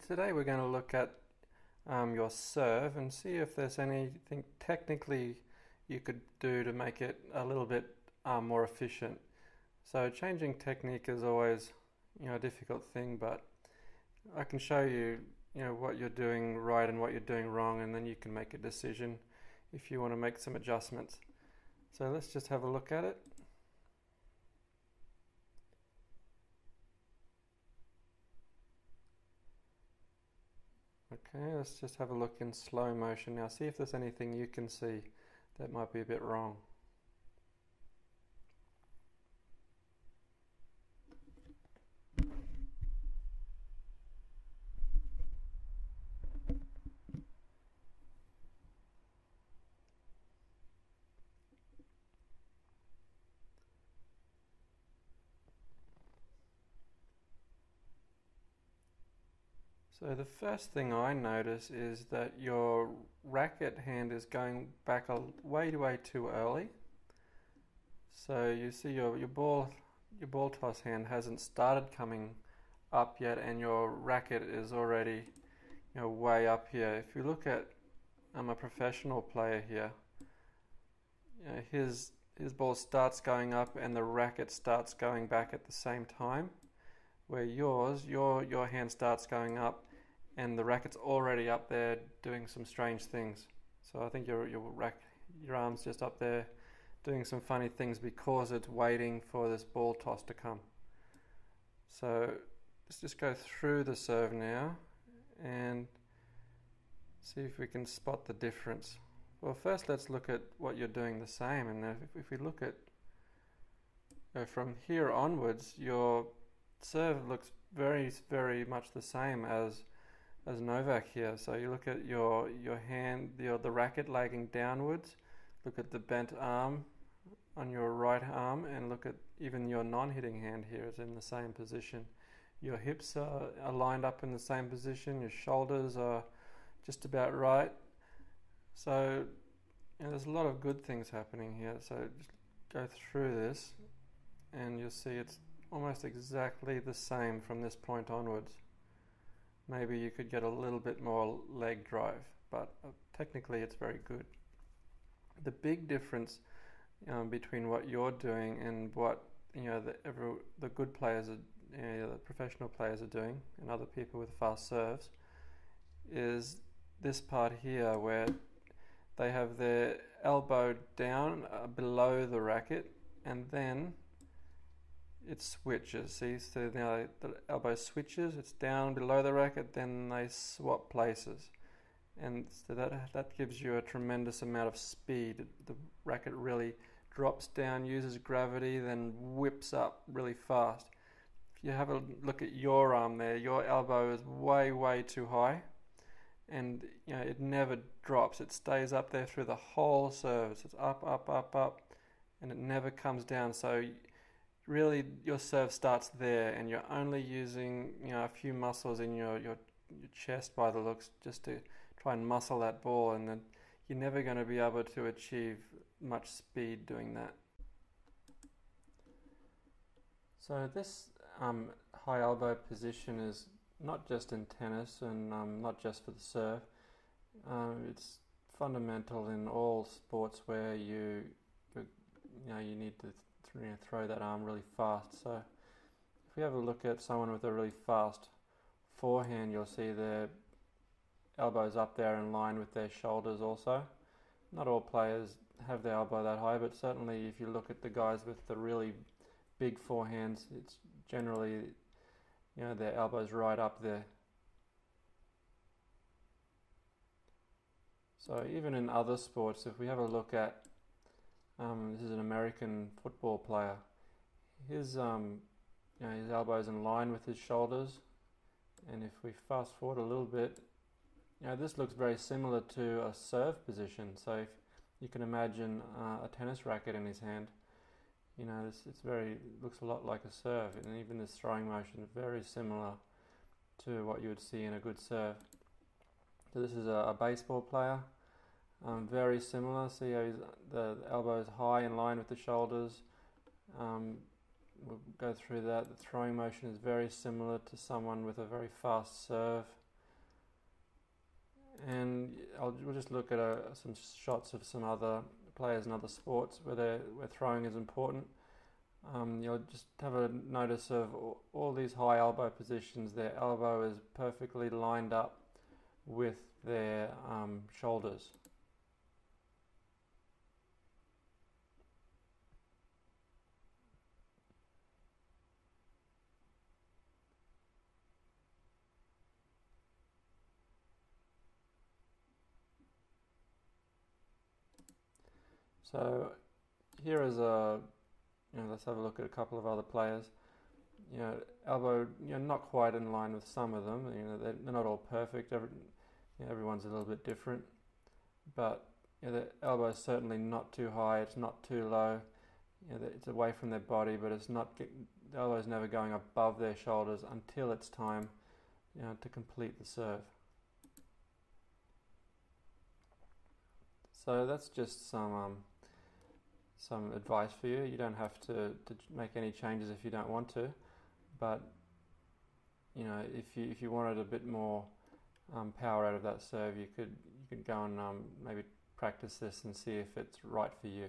Today we're going to look at your serve and see if there's anything technically you could do to make it a little bit more efficient. So changing technique is always, a difficult thing, but I can show you, what you're doing right and what you're doing wrong, and then you can make a decision if you want to make some adjustments. So let's just have a look at it. Okay, let's just have a look in slow motion now. See if there's anything you can see that might be a bit wrong. So the first thing I notice is that your racket hand is going back way too early. So you see your ball toss hand hasn't started coming up yet, and your racket is already way up here. If you look at a professional player here, his ball starts going up and the racket starts going back at the same time. Where your hand starts going up and the racket's already up there doing some strange things. So I think your arm's just up there doing some funny things because it's waiting for this ball toss to come. So let's just go through the serve now and see if we can spot the difference. Well, first let's look at what you're doing the same, and if we look at from here onwards, your serve looks very much the same as Novak here. So you look at your hand, the racket lagging downwards. Look at the bent arm on your right arm, and look at even your non-hitting hand here is in the same position. Your hips are lined up in the same position. Your shoulders are just about right. So there's a lot of good things happening here. So just go through this, and you'll see it's almost exactly the same from this point onwards. Maybe you could get a little bit more leg drive, but technically it's very good. The big difference between what you're doing and what the good players, the professional players are doing, and other people with fast serves, is this part here where they have their elbow down below the racket, and then it switches. See, so now the elbow switches, it's down below the racket, then they swap places, and so that gives you a tremendous amount of speed. The racket really drops down, uses gravity, then whips up really fast. If you have a look at your arm there, your elbow is way too high, and it never drops. It stays up there through the whole serve. So it's up, and it never comes down. So really your serve starts there, and you're only using a few muscles in your chest by the looks, just to try and muscle that ball, and then you're never going to be able to achieve much speed doing that. So this high elbow position is not just in tennis and not just for the serve. It's fundamental in all sports where you need to throw that arm really fast. So if we have a look at someone with a really fast forehand, you'll see their elbows up there in line with their shoulders also. Not all players have their elbow that high, but certainly if you look at the guys with the really big forehands, it's generally their elbows right up there. So even in other sports, if we have a look at this is an American football player. His elbow's in line with his shoulders, and if we fast forward a little bit, this looks very similar to a serve position. So if you can imagine a tennis racket in his hand, looks a lot like a serve, and even this throwing motion is very similar to what you would see in a good serve. So this is a baseball player. Very similar. See how the elbow is high in line with the shoulders. We'll go through that. The throwing motion is very similar to someone with a very fast serve. And we'll just look at some shots of some other players in other sports where throwing is important. You'll just have a notice of all these high elbow positions. Their elbow is perfectly lined up with their shoulders. So here is let's have a look at a couple of other players. Elbow, not quite in line with some of them. They're not all perfect. Everyone's a little bit different, but the elbow is certainly not too high. It's not too low. It's away from their body, but the elbow is never going above their shoulders until it's time, to complete the serve. So that's just some advice for you. You don't have to make any changes if you don't want to, but if you wanted a bit more power out of that serve, you could go and maybe practice this and see if it's right for you.